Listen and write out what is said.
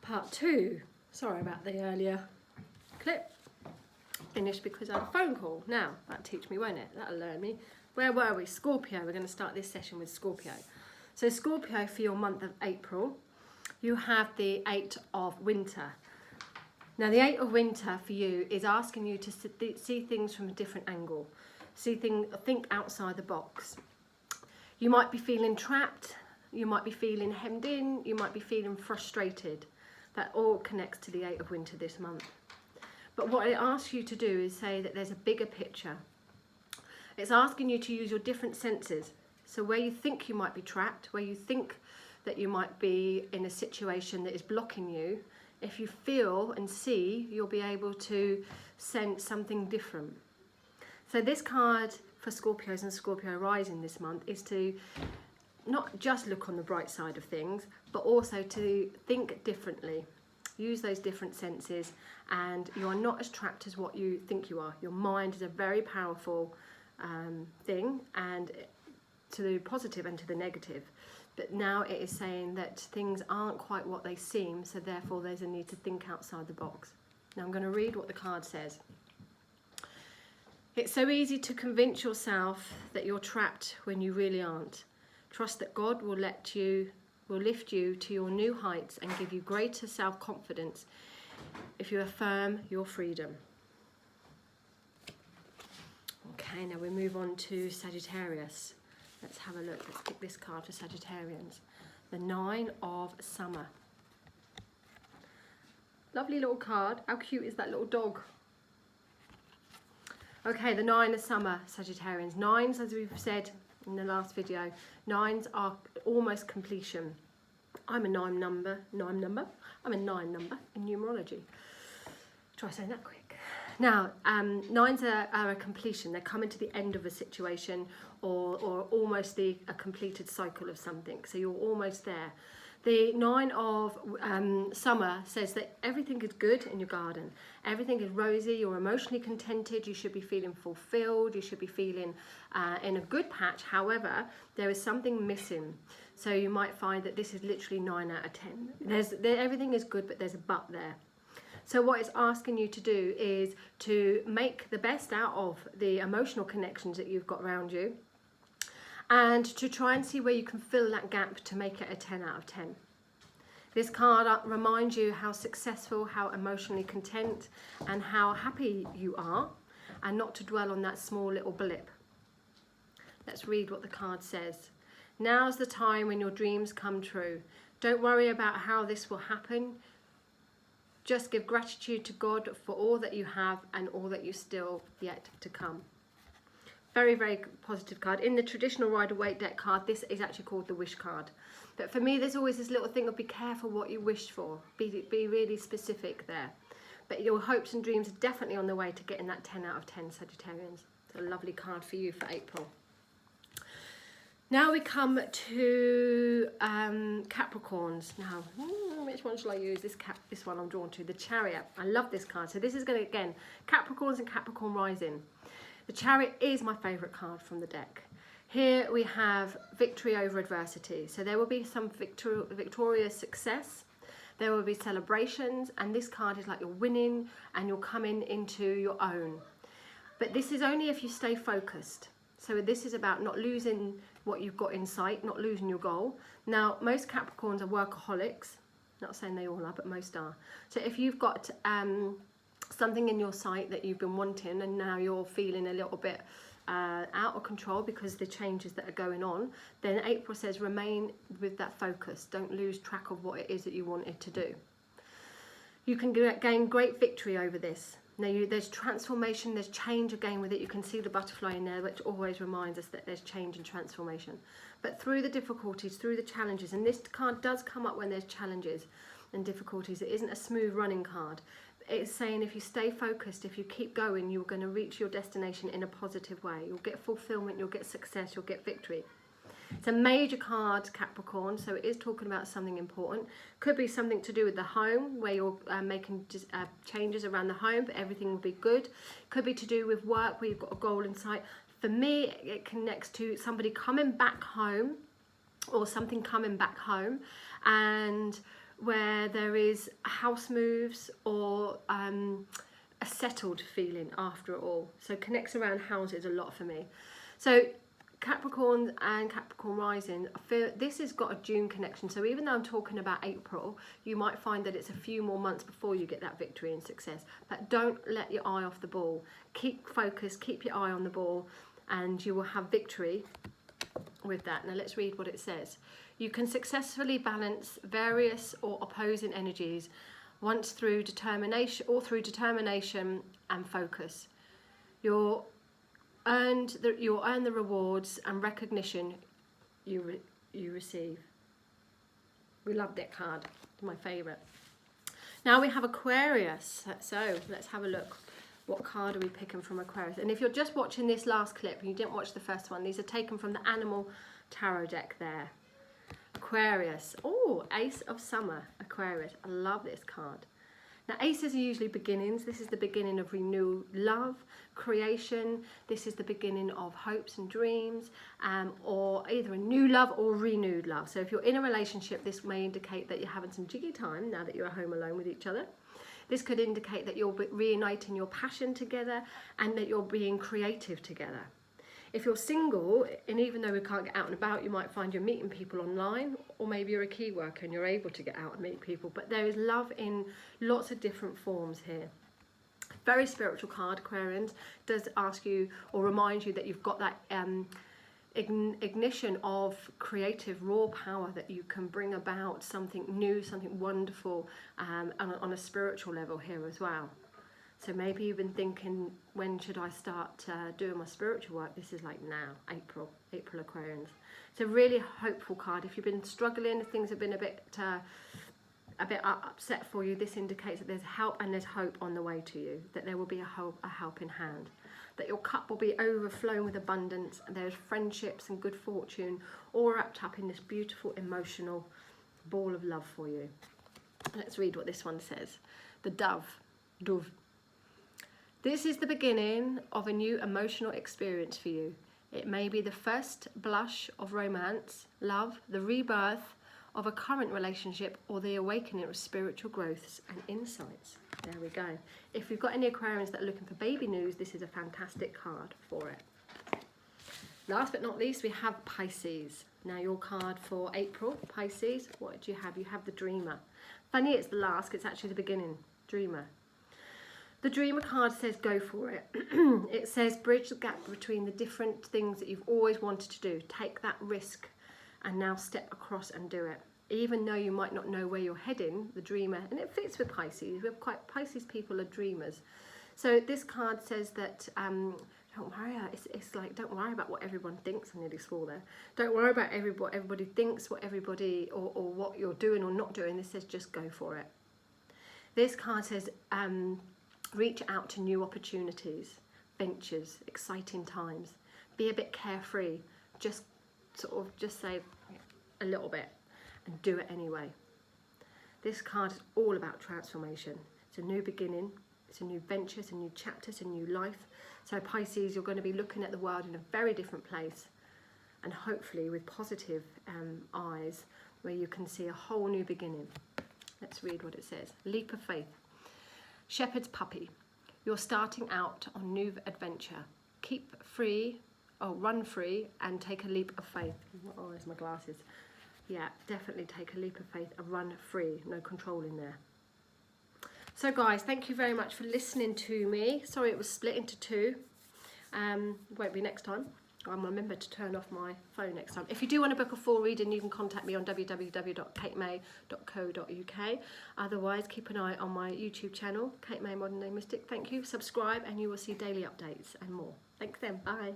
part 2. Sorry about the earlier clip. Finished because I had a phone call. Now, that'll teach me, won't it? That'll learn me. Where were we? Scorpio. We're going to start this session with Scorpio. So Scorpio, for your month of April, you have the 8 of winter. Now, the 8 of winter for you is asking you to see things from a different angle. Think outside the box. You might be feeling trapped. You might be feeling hemmed in. You might be feeling frustrated. That all connects to the 8 of winter this month. But what it asks you to do is say that there's a bigger picture. It's asking you to use your different senses. So where you think you might be trapped, where you think that you might be in a situation that is blocking you, if you feel and see, you'll be able to sense something different. So this card for Scorpios and Scorpio rising this month is to not just look on the bright side of things, but also to think differently. Use those different senses, and you are not as trapped as what you think you are. Your mind is a very powerful thing, and to the positive and to the negative. But now it is saying that things aren't quite what they seem, so therefore there's a need to think outside the box. Now I'm going to read what the card says. It's so easy to convince yourself that you're trapped when you really aren't. Trust that God will lift you to your new heights and give you greater self-confidence if you affirm your freedom. Okay, now we move on to Sagittarius. Let's have a look. Let's pick this card for Sagittarians. The 9 of Summer. Lovely little card. How cute is that little dog? Okay, the 9 of Summer, Sagittarians. 9s, as we've said in the last video, 9s are almost completion. I'm a 9 number. I'm a 9 number in numerology. Try saying that quick. Now, 9s are a completion. They're coming to the end of a situation or almost a completed cycle of something. So you're almost there. The 9 of Summer says that everything is good in your garden. Everything is rosy. You're emotionally contented. You should be feeling fulfilled. You should be feeling in a good patch. However, there is something missing. So you might find that this is literally 9 out of 10. Everything is good, but there's a but there. So what it's asking you to do is to make the best out of the emotional connections that you've got around you, and to try and see where you can fill that gap to make it a 10 out of 10. This card reminds you how successful, how emotionally content, and how happy you are, and not to dwell on that small little blip. Let's read what the card says. Now's the time when your dreams come true. Don't worry about how this will happen. Just give gratitude to God for all that you have and all that you still yet to come. Very, very positive card. In the traditional Rider-Waite deck card, this is actually called the wish card. But for me, there's always this little thing of be careful what you wish for. Be really specific there. But your hopes and dreams are definitely on the way to getting that 10 out of 10, Sagittarians. It's a lovely card for you for April. Now we come to Capricorns. Now, which one shall I use? This one I'm drawn to, the Chariot. I love this card. So this is going to, again, Capricorns and Capricorn rising. The Chariot is my favourite card from the deck. Here we have victory over adversity. So there will be some victorious success. There will be celebrations. And this card is like you're winning and you're coming into your own. But this is only if you stay focused. So this is about not losing what you've got in sight, not losing your goal. Now, most Capricorns are workaholics. Not saying they all are, but most are. So if you've got something in your sight that you've been wanting and now you're feeling a little bit out of control because of the changes that are going on, then April says remain with that focus. Don't lose track of what it is that you wanted to do. You can gain great victory over this. Now, there's transformation, there's change again with it. You can see the butterfly in there, which always reminds us that there's change and transformation. But through the difficulties, through the challenges, and this card does come up when there's challenges and difficulties. It isn't a smooth running card. It's saying if you stay focused, if you keep going, you're going to reach your destination in a positive way. You'll get fulfillment, you'll get success, you'll get victory. It's a major card, Capricorn, so it is talking about something important. Could be something to do with the home, where you're making changes around the home, but everything will be good. Could be to do with work, where you've got a goal in sight. For me, it connects to somebody coming back home, or something coming back home, and where there is house moves or a settled feeling after it all. So connects around houses a lot for me. So Capricorn and Capricorn rising, I feel this has got a June connection. So even though I'm talking about April, you might find that it's a few more months before you get that victory and success. But don't let your eye off the ball. Keep focused, keep your eye on the ball, and you will have victory with that. Now let's read what it says. You can successfully balance various or opposing energies once through determination and focus. You'll earn the rewards and recognition you receive. We love that card. It's my favourite. Now we have Aquarius. So let's have a look. What card are we picking from Aquarius? And if you're just watching this last clip and you didn't watch the first one, these are taken from the Animal Tarot deck there. Aquarius. Oh, Ace of Summer, Aquarius. I love this card. Now, aces are usually beginnings. This is the beginning of renewed love, creation. This is the beginning of hopes and dreams, or either a new love or renewed love. So if you're in a relationship, this may indicate that you're having some jiggy time now that you're home alone with each other. This could indicate that you're reuniting your passion together and that you're being creative together. If you're single, and even though we can't get out and about, you might find you're meeting people online, or maybe you're a key worker and you're able to get out and meet people. But there is love in lots of different forms here. Very spiritual card, Aquarians. Does ask you or remind you that you've got that ignition of creative raw power, that you can bring about something new, something wonderful on a spiritual level here as well. So maybe you've been thinking, when should I start doing my spiritual work? This is like now, April Aquarians. So really hopeful card. If you've been struggling, if things have been a bit upset for you, this indicates that there's help and there's hope on the way to you, that there will be a helping hand, that your cup will be overflowing with abundance, and there's friendships and good fortune all wrapped up in this beautiful emotional ball of love for you. Let's read what this one says. The dove. This is the beginning of a new emotional experience for you. It may be the first blush of romance, love, the rebirth of a current relationship, or the awakening of spiritual growths and insights. There we go. If you've got any Aquarians that are looking for baby news, this is a fantastic card for it. Last but not least, we have Pisces. Now your card for April, Pisces, what do you have? You have the Dreamer. Funny it's the last, it's actually the beginning. Dreamer. The Dreamer card says go for it. It says bridge the gap between the different things that you've always wanted to do. Take that risk and now step across and do it. Even though you might not know where you're heading, the Dreamer, and it fits with Pisces. We're quite, Pisces people are dreamers. So this card says that don't worry. It's like, don't worry about what everyone thinks. I nearly swore there. Don't worry about what everybody thinks, what everybody or what you're doing or not doing. This says just go for it. This card says reach out to new opportunities, ventures, exciting times. Be a bit carefree. Just say a little bit and do it anyway. This card is all about transformation. It's a new beginning. It's a new venture. It's a new chapter. It's a new life. So Pisces, you're going to be looking at the world in a very different place, and hopefully with positive eyes, where you can see a whole new beginning. Let's read what it says. Leap of faith. Shepherd's puppy, you're starting out on new adventure. Keep free, run free, and take a leap of faith. Oh, there's my glasses. Yeah, definitely take a leap of faith and run free. No control in there. So guys, thank you very much for listening to me. Sorry it was split into two. Won't be next time. I'll remember to turn off my phone next time. If you do want to book a full reading, you can contact me on www.katemay.co.uk. Otherwise, keep an eye on my YouTube channel, Kate May Modern Day Mystic. Thank you. Subscribe and you will see daily updates and more. Thanks then. Bye.